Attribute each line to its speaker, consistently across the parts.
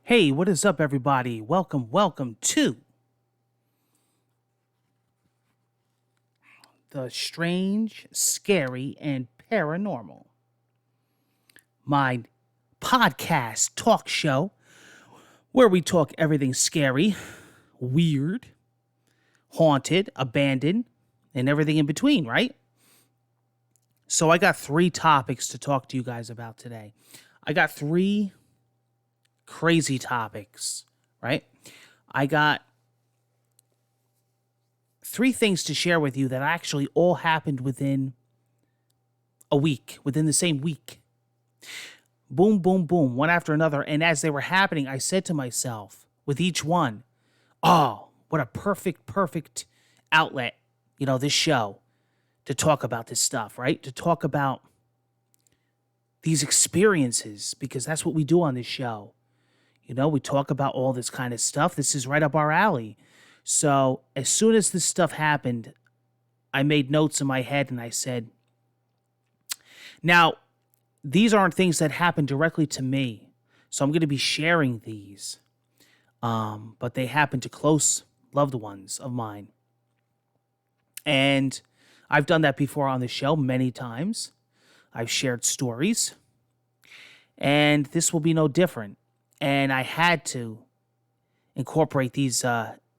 Speaker 1: Hey, what is up, everybody? Welcome to the Strange, Scary, and Paranormal, my podcast talk show where we talk everything scary, weird, haunted, abandoned, and everything in between, right? So, I got three topics to talk to you guys about today. I got three crazy topics, right? I got three things to share with you that actually all happened within a week, within the same week. Boom, boom, boom, one after another. And as they were happening, I said to myself with each one, oh, what a perfect outlet, this show to talk about this stuff, right? To talk about these experiences, because that's what we do on this show. We talk about all this kind of stuff. This is right up our alley. So as soon as this stuff happened, I made notes in my head and I said, now, these aren't things that happen directly to me. So I'm going to be sharing these. But they happen to close loved ones of mine. And I've done that before on the show many times. I've shared stories. And this will be no different. And I had to incorporate these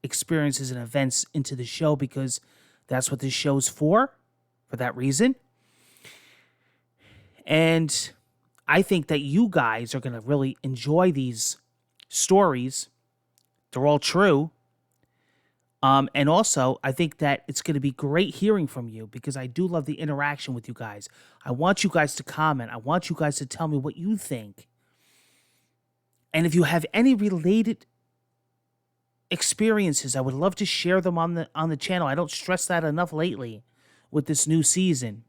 Speaker 1: experiences and events into the show because that's what this show's for that reason. And I think that you guys are going to really enjoy these stories. They're all true. And also, I think that it's going to be great hearing from you because I do love the interaction with you guys. I want you guys to comment. I want you guys to tell me what you think. And if you have any related experiences, I would love to share them on the channel. I don't stress that enough lately with this new season.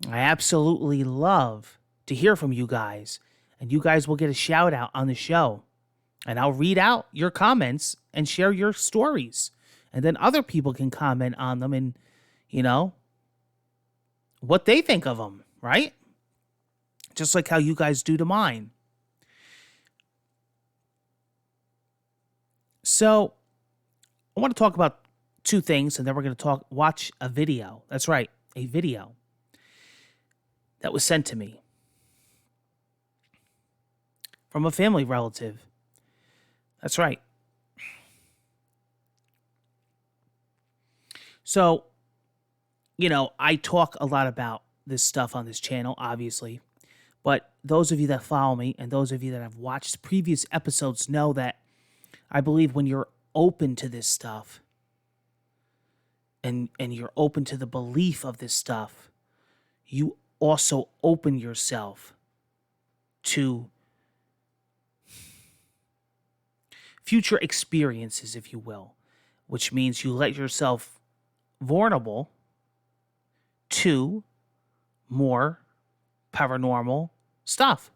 Speaker 1: I absolutely love to hear from you guys, and you guys will get a shout out on the show. And I'll read out your comments and share your stories. And then other people can comment on them and, what they think of them, right? Just like how you guys do to mine. So, I want to talk about two things, and then we're going to watch a video. That's right, a video that was sent to me from a family relative. That's right. So, I talk a lot about this stuff on this channel, obviously. But those of you that follow me and those of you that have watched previous episodes know that I believe when you're open to this stuff and you're open to the belief of this stuff, you also open yourself to future experiences, if you will, which means you let yourself vulnerable to more paranormal stuff.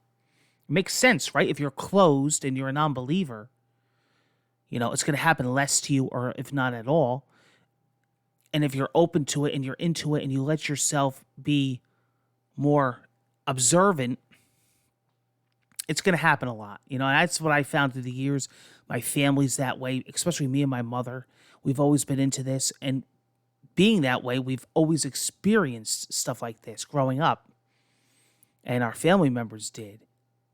Speaker 1: It makes sense, right? If you're closed and you're a non-believer, it's going to happen less to you, or if not at all. And if you're open to it and you're into it and you let yourself be more observant, it's going to happen a lot. That's what I found through the years. My family's that way, especially me and my mother. We've always been into this. And being that way, we've always experienced stuff like this growing up. And our family members did.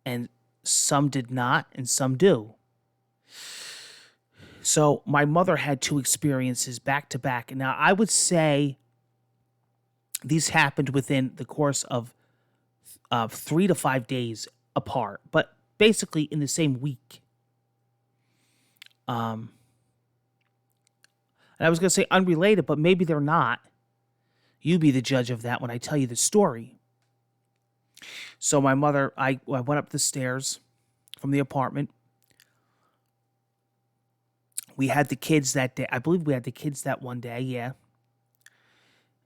Speaker 1: And some did not, and some do. So my mother had two experiences back to back. Now, I would say these happened within the course of 3 to 5 days apart, but basically in the same week. And I was going to say unrelated, but maybe they're not. You be the judge of that when I tell you the story. So my mother, I went up the stairs from the apartment. We had the kids that day. I believe we had the kids that one day, yeah.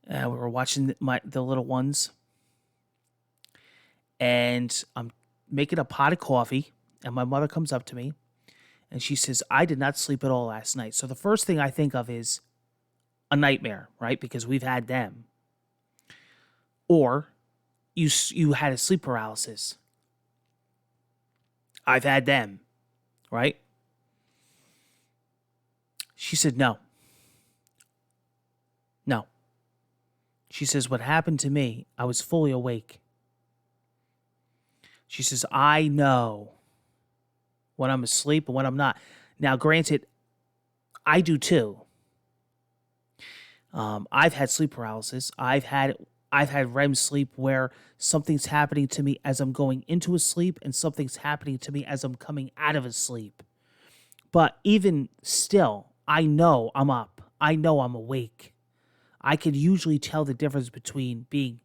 Speaker 1: We were watching the little ones. And I'm making a pot of coffee, and my mother comes up to me, and she says, I did not sleep at all last night. So the first thing I think of is a nightmare, right? Because we've had them. Or you had a sleep paralysis. I've had them, right? She said, no. No. She says, what happened to me, I was fully awake. She says, I know when I'm asleep and when I'm not. Now, granted, I do too. I've had sleep paralysis. I've had REM sleep where something's happening to me as I'm going into a sleep and something's happening to me as I'm coming out of a sleep. But even still, I know I'm up. I know I'm awake. I can usually tell the difference between being,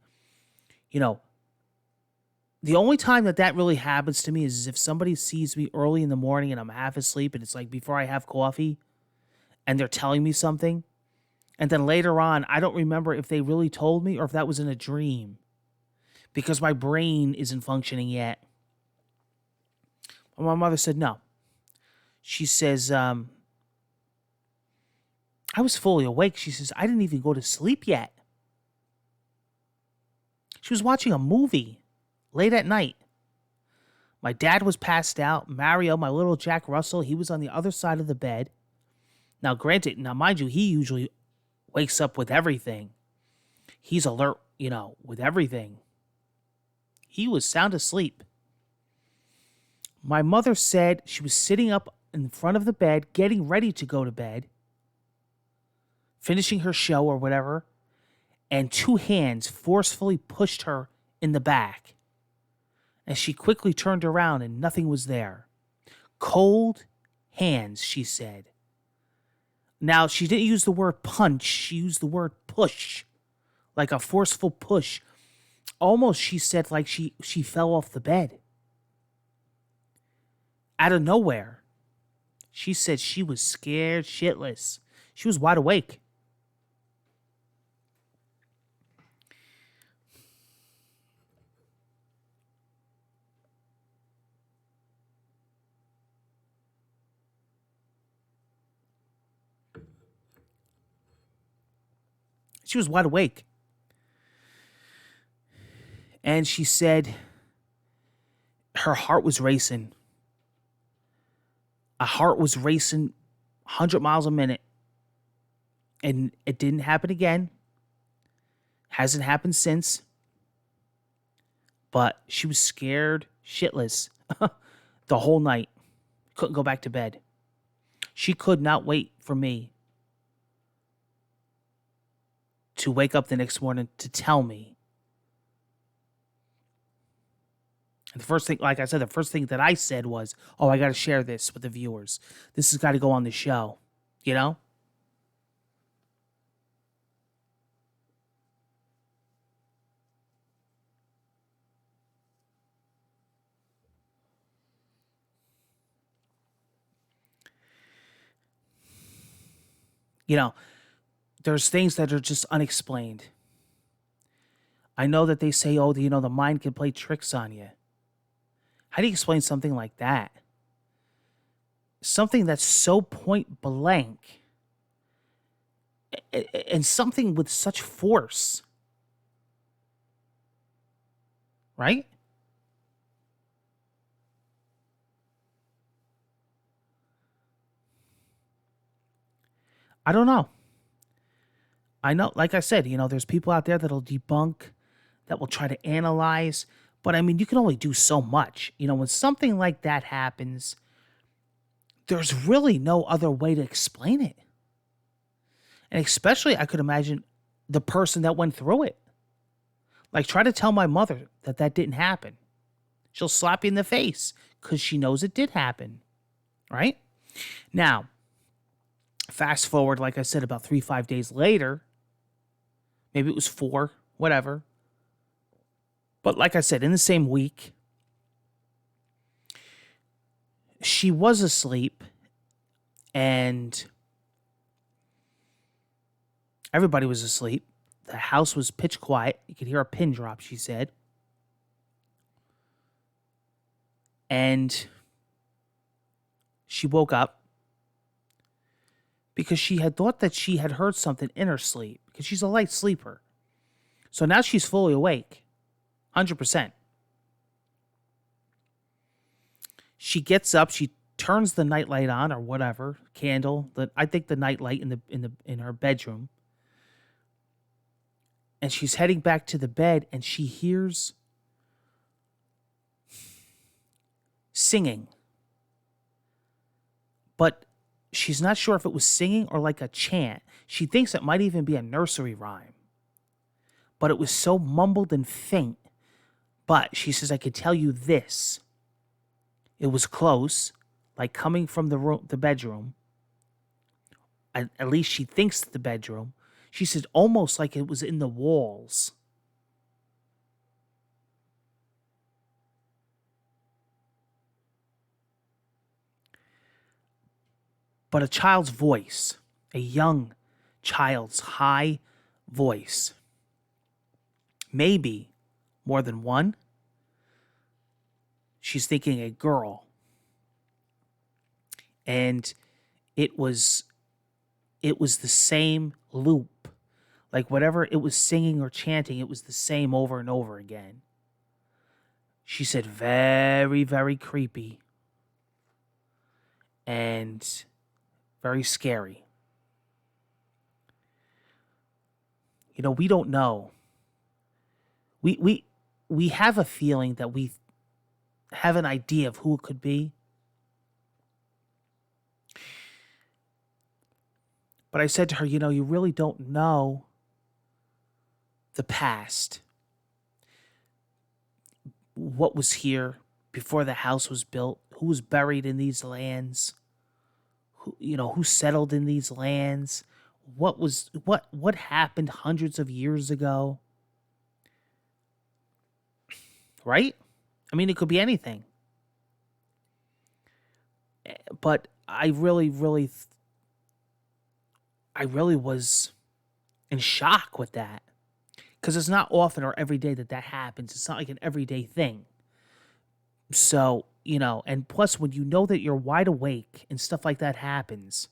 Speaker 1: you know, the only time that really happens to me is if somebody sees me early in the morning and I'm half asleep and it's like before I have coffee and they're telling me something. And then later on, I don't remember if they really told me or if that was in a dream because my brain isn't functioning yet. But my mother said no. She says, I was fully awake. She says, I didn't even go to sleep yet. She was watching a movie late at night. My dad was passed out. Mario, my little Jack Russell, he was on the other side of the bed. Now, granted, mind you, he usually wakes up with everything. He's alert, with everything. He was sound asleep. My mother said she was sitting up in front of the bed, getting ready to go to bed, finishing her show or whatever, and two hands forcefully pushed her in the back. And she quickly turned around and nothing was there. Cold hands, she said. Now, she didn't use the word punch. She used the word push, like a forceful push. Almost, she said, like she fell off the bed. Out of nowhere. She said she was scared shitless. She was wide awake. She was wide awake. And she said her heart was racing. A heart was racing 100 miles a minute. And it didn't happen again. Hasn't happened since. But she was scared shitless the whole night. Couldn't go back to bed. She could not wait for me to wake up the next morning to tell me. And the first thing, like I said, the first thing that I said was, oh, I got to share this with the viewers. This has got to go on the show, you know? There's things that are just unexplained. I know that they say, oh, the mind can play tricks on you. How do you explain something like that? Something that's so point blank and something with such force. Right? I don't know. I know, like I said, there's people out there that'll debunk, that will try to analyze. But I mean, you can only do so much. When something like that happens, there's really no other way to explain it. And especially, I could imagine the person that went through it. Like, try to tell my mother that didn't happen. She'll slap you in the face because she knows it did happen. Right? Now, fast forward, like I said, about 3-5 days later. Maybe it was 4, whatever. But like I said, in the same week, she was asleep and everybody was asleep. The house was pitch quiet. You could hear a pin drop, she said. And she woke up because she had thought that she had heard something in her sleep because she's a light sleeper. So now she's fully awake. 100%. She gets up, she turns the nightlight on or whatever, candle, I think the nightlight in her bedroom. And she's heading back to the bed and she hears singing. But she's not sure if it was singing or like a chant. She thinks it might even be a nursery rhyme. But it was so mumbled and faint. But she says, I could tell you this. It was close, like coming from the bedroom. At least she thinks the bedroom. She said almost like it was in the walls. But a child's voice, a young child's high voice. Maybe more than one. She's thinking a girl. And it was the same loop. Like whatever it was singing or chanting, it was the same over and over again. She said very, very creepy. And very scary. You know, we don't know. We have a feeling that we have an idea of who it could be. But I said to her, you know, you really don't know the past. What was here before the house was built? Who was buried in these lands? Who settled in these lands? What happened hundreds of years ago? Right? I mean, it could be anything. But I really was in shock with that. Because it's not often or every day that happens. It's not like an everyday thing. So, and plus when you know that you're wide awake and stuff like that happens.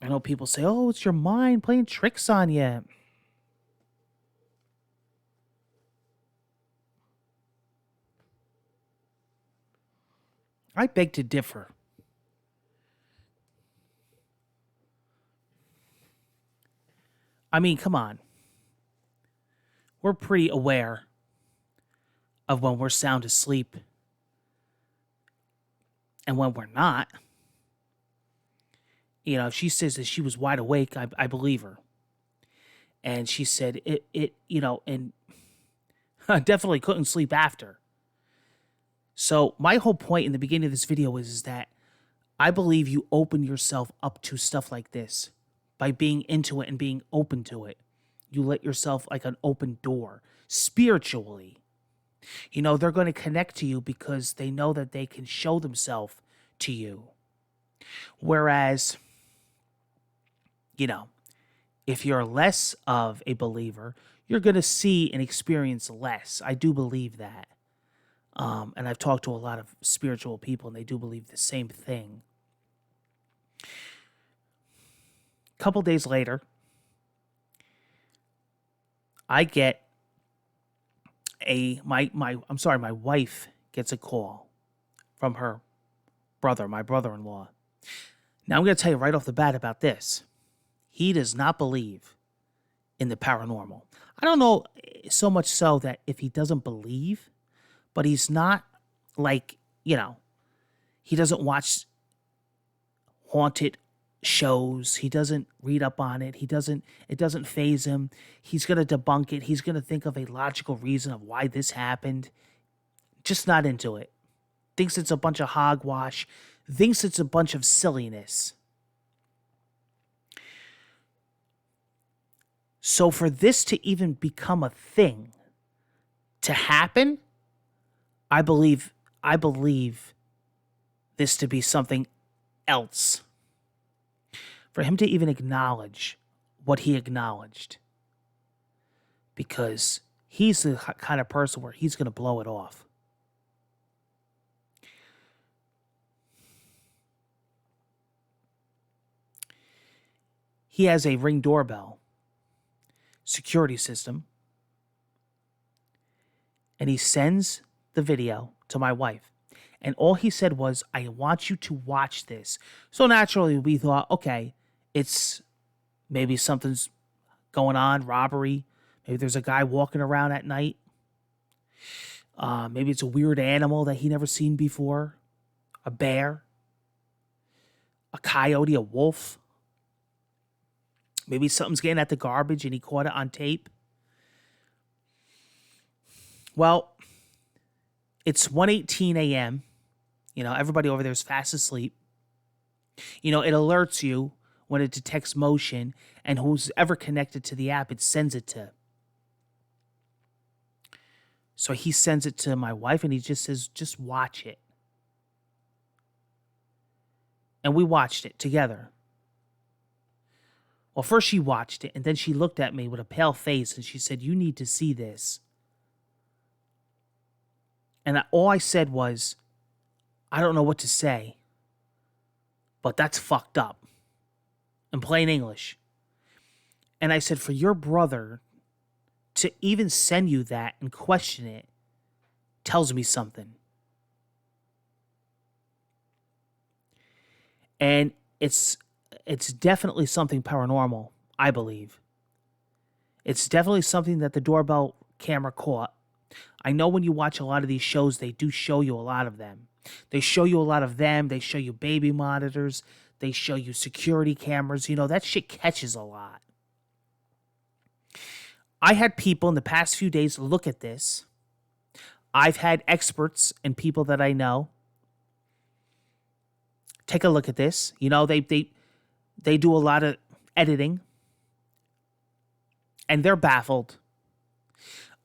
Speaker 1: I know people say, oh, it's your mind playing tricks on you. I beg to differ. I mean, come on. We're pretty aware of when we're sound asleep and when we're not. If she says that she was wide awake, I believe her. And she said and I definitely couldn't sleep after. So my whole point in the beginning of this video is that I believe you open yourself up to stuff like this by being into it and being open to it. You let yourself like an open door spiritually. They're going to connect to you because they know that they can show themselves to you. Whereas, if you're less of a believer, you're going to see and experience less. I do believe that. And I've talked to a lot of spiritual people, and they do believe the same thing. A couple days later, I get my wife gets a call from her brother, my brother-in-law. Now I'm going to tell you right off the bat about this. He does not believe in the paranormal. I don't know so much so that if he doesn't believe, but he's not like, he doesn't watch haunted shows. He doesn't read up on it. It doesn't faze him. He's going to debunk it. He's going to think of a logical reason of why this happened. Just not into it. Thinks it's a bunch of hogwash. Thinks it's a bunch of silliness. So for this to even become a thing, to happen, I believe this to be something else. For him to even acknowledge what he acknowledged. Because he's the kind of person where he's going to blow it off. He has a Ring doorbell security system. And he sends the video to my wife. And all he said was, I want you to watch this. So naturally, we thought, okay, it's maybe something's going on, robbery. Maybe there's a guy walking around at night. Maybe it's a weird animal that he never seen before. A bear, a coyote, a wolf. Maybe something's getting at the garbage and he caught it on tape. Well, it's 1:18 a.m. Everybody over there is fast asleep. It alerts you when it detects motion, and who's ever connected to the app, it sends it to. So he sends it to my wife, and he just says, just watch it. And we watched it together. Well, first she watched it, and then she looked at me with a pale face, and she said, you need to see this. And all I said was, I don't know what to say, but that's fucked up. In plain English. And I said, for your brother to even send you that and question it tells me something. And it's definitely something paranormal, I believe. It's definitely something that the doorbell camera caught. I know when you watch a lot of these shows, they do show you a lot of them. They show you a lot of them. They show you baby monitors. They show you security cameras. That shit catches a lot. I had people in the past few days look at this. I've had experts and people that I know take a look at this. They do a lot of editing, and they're baffled.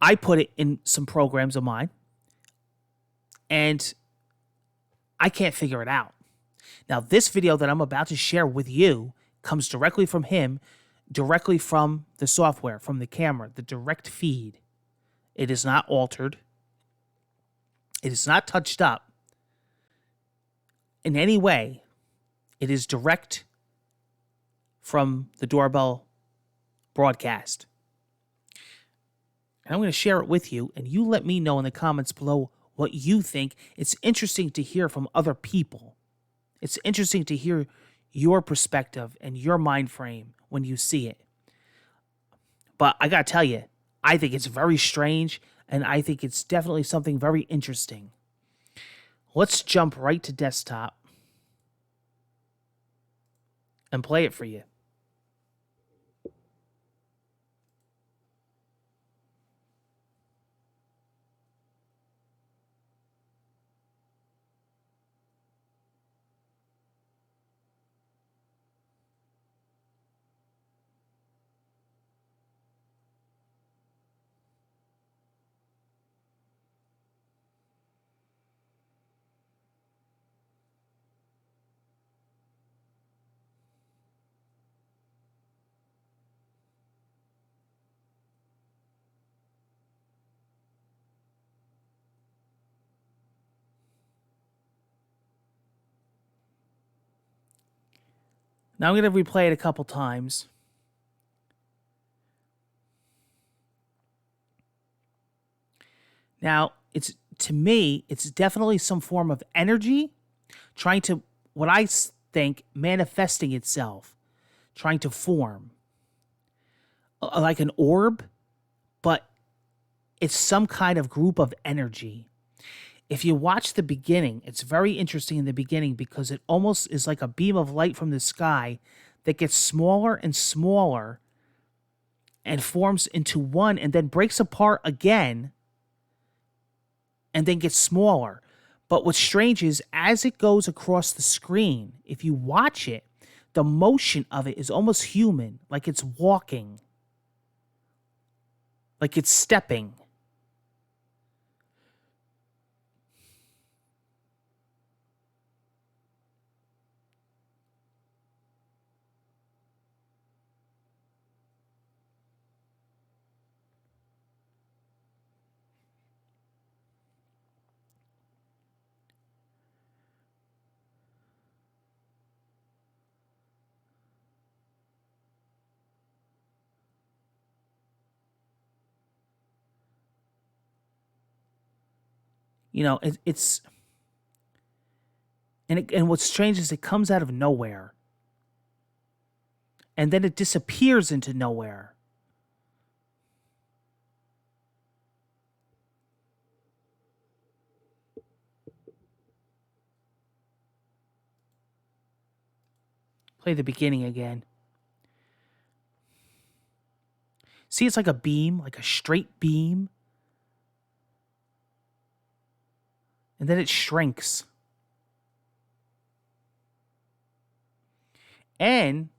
Speaker 1: I put it in some programs of mine, and I can't figure it out. Now, this video that I'm about to share with you comes directly from him, directly from the software, from the camera, the direct feed. It is not altered. It is not touched up in any way. It is direct from the doorbell broadcast. And I'm going to share it with you, and you let me know in the comments below what you think. It's interesting to hear from other people. It's interesting to hear your perspective and your mind frame when you see it. But I got to tell you, I think it's very strange, and I think it's definitely something very interesting. Let's jump right to desktop and play it for you. Now I'm going to replay it a couple times. Now, to me, it's definitely some form of energy trying to, what I think, manifesting itself, trying to form. Like an orb, but it's some kind of group of energy. If you watch the beginning, it's very interesting in the beginning because it almost is like a beam of light from the sky that gets smaller and smaller and forms into one and then breaks apart again and then gets smaller. But what's strange is as it goes across the screen, if you watch it, the motion of it is almost human, like it's walking, like it's stepping. It's and what's strange is it comes out of nowhere and then it disappears into nowhere. Play the beginning again. See, it's like a beam, like a straight beam. And then it shrinks. And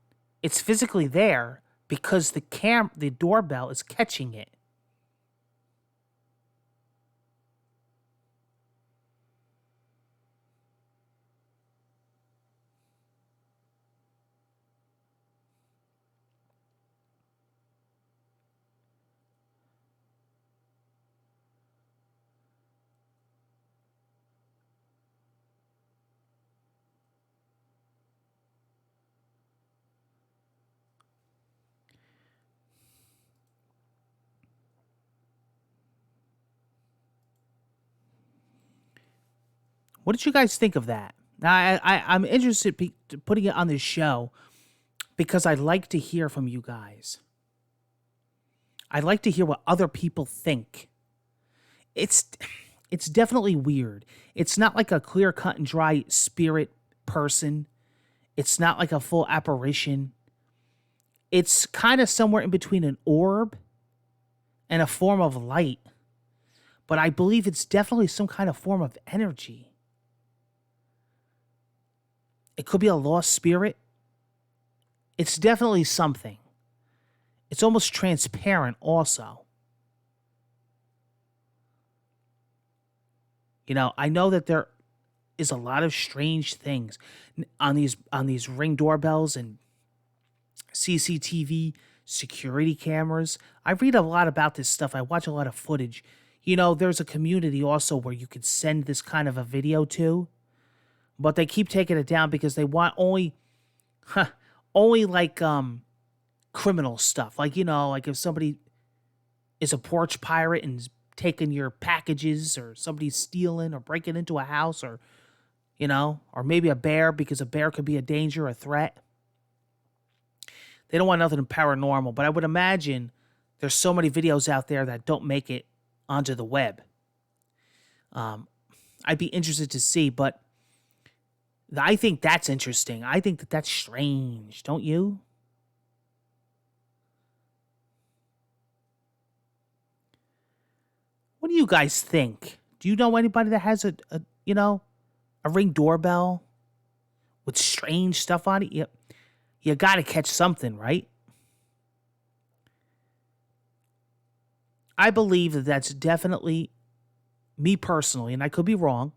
Speaker 1: it's physically there because the doorbell is catching it. What did you guys think of that? Now, I'm interested putting it on this show because I'd like to hear from you guys. I'd like to hear what other people think. It's it's definitely weird. It's not like a clear cut and dry spirit person. It's not like a full apparition. It's kind of somewhere in between an orb and a form of light. But I believe it's definitely some kind of form of energy. It could be a lost spirit. It's definitely something. It's almost transparent also. I know that there is a lot of strange things on these Ring doorbells and CCTV security cameras. I read a lot about this stuff. I watch a lot of footage. There's a community also where you could send this kind of a video to, but they keep taking it down because they want only like criminal stuff. Like like if somebody is a porch pirate and taking your packages, or somebody's stealing or breaking into a house, or or maybe a bear, because a bear could be a danger, a threat. They don't want nothing paranormal, but I would imagine there's so many videos out there that don't make it onto the web. I'd be interested to see, but I think that's interesting. I think that's strange, don't you? What do you guys think? Do you know anybody that has a Ring doorbell with strange stuff on it? You got to catch something, right? I believe that that's definitely, me personally, and I could be wrong.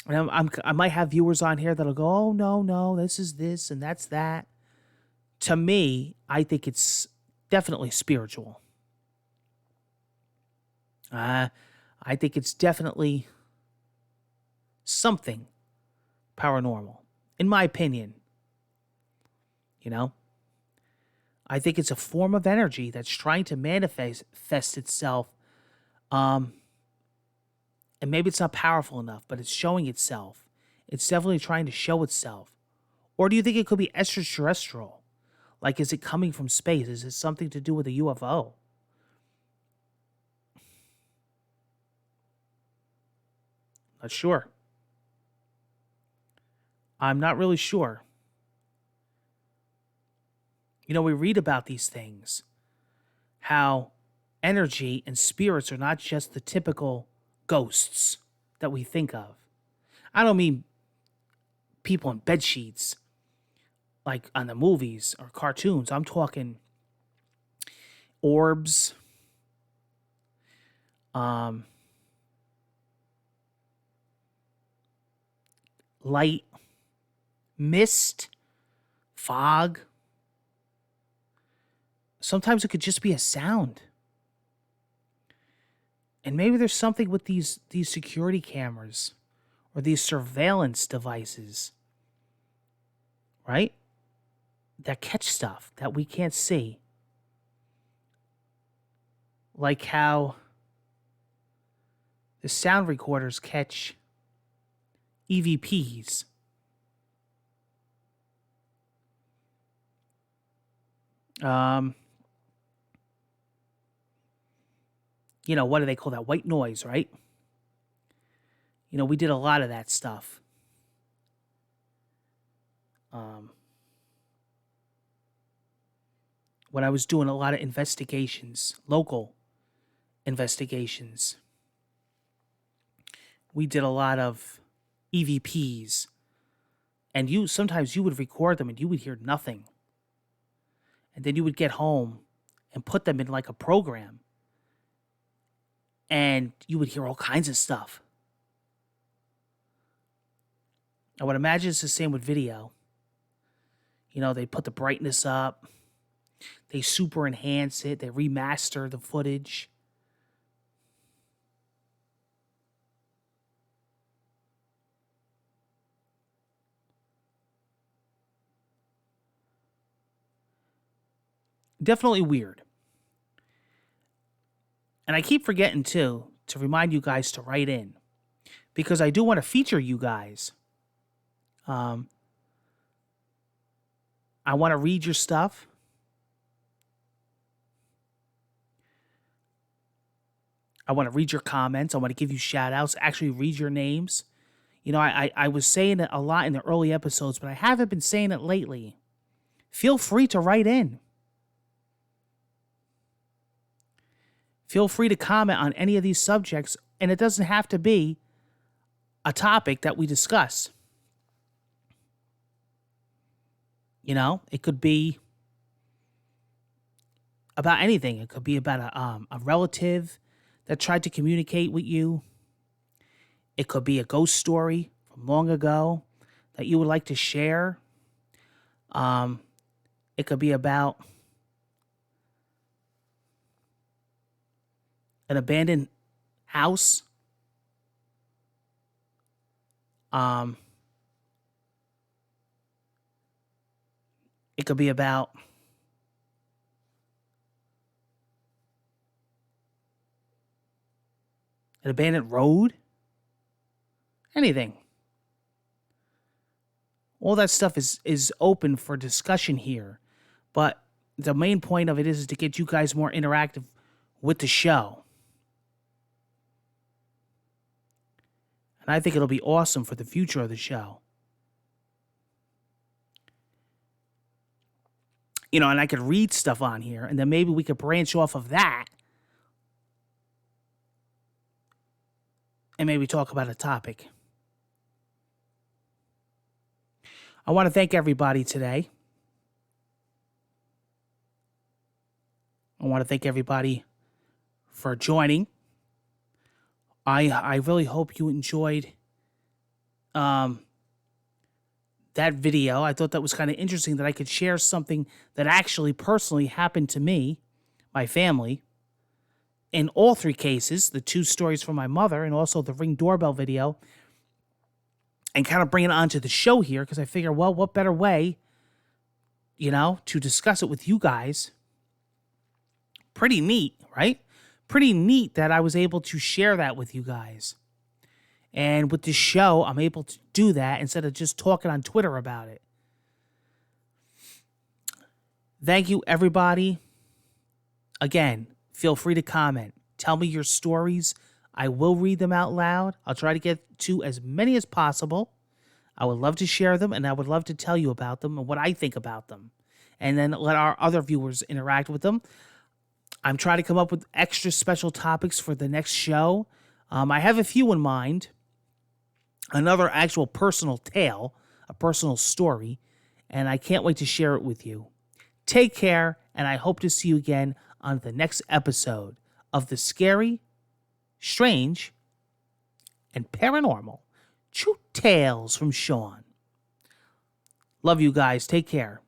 Speaker 1: And I might have viewers on here that'll go, "Oh no, this is this and that's that." To me, I think it's definitely spiritual. I think it's definitely something paranormal, in my opinion. I think it's a form of energy that's trying to manifest itself. And maybe it's not powerful enough, but it's showing itself. It's definitely trying to show itself. Or do you think it could be extraterrestrial? Like, is it coming from space? Is it something to do with a UFO? Not sure. I'm not really sure. We read about these things, how energy and spirits are not just the typical ghosts that we think of. I don't mean people in bed sheets like on the movies or cartoons. I'm talking orbs, light, mist, fog. Sometimes it could just be a sound. And maybe there's something with these security cameras or these surveillance devices, right? That catch stuff that we can't see. Like how the sound recorders catch EVPs. What do they call that? White noise, right? We did a lot of that stuff. When I was doing a lot of investigations, local investigations, we did a lot of EVPs. And sometimes you would record them and you would hear nothing. And then you would get home and put them in like a program. And you would hear all kinds of stuff. I would imagine it's the same with video. They put the brightness up. They super enhance it. They remaster the footage. Definitely weird. And I keep forgetting, too, to remind you guys to write in. Because I do want to feature you guys. I want to read your stuff. I want to read your comments. I want to give you shout outs, actually read your names. I was saying it a lot in the early episodes, but I haven't been saying it lately. Feel free to write in. Feel free to comment on any of these subjects, and it doesn't have to be a topic that we discuss. It could be about anything. It could be about a relative that tried to communicate with you. It could be a ghost story from long ago that you would like to share. It could be about an abandoned house. It could be about an abandoned road. Anything. All that stuff is open for discussion here. But the main point of it is to get you guys more interactive with the show. And I think it'll be awesome for the future of the show. And I could read stuff on here, and then maybe we could branch off of that and maybe talk about a topic. I want to thank everybody today. I want to thank everybody for joining. I really hope you enjoyed that video. I thought that was kind of interesting that I could share something that actually personally happened to me, my family. In all three cases, the two stories from my mother and also the Ring doorbell video, and kind of bring it onto the show here because I figure, well, what better way, to discuss it with you guys? Pretty neat, right? Pretty neat that I was able to share that with you guys. And with this show, I'm able to do that instead of just talking on Twitter about it. Thank you, everybody. Again, feel free to comment. Tell me your stories. I will read them out loud. I'll try to get to as many as possible. I would love to share them, and I would love to tell you about them and what I think about them. And then let our other viewers interact with them. I'm trying to come up with extra special topics for the next show. I have a few in mind. Another actual personal tale, a personal story, and I can't wait to share it with you. Take care, and I hope to see you again on the next episode of the Scary, Strange, and Paranormal True Tales from Sean. Love you guys. Take care.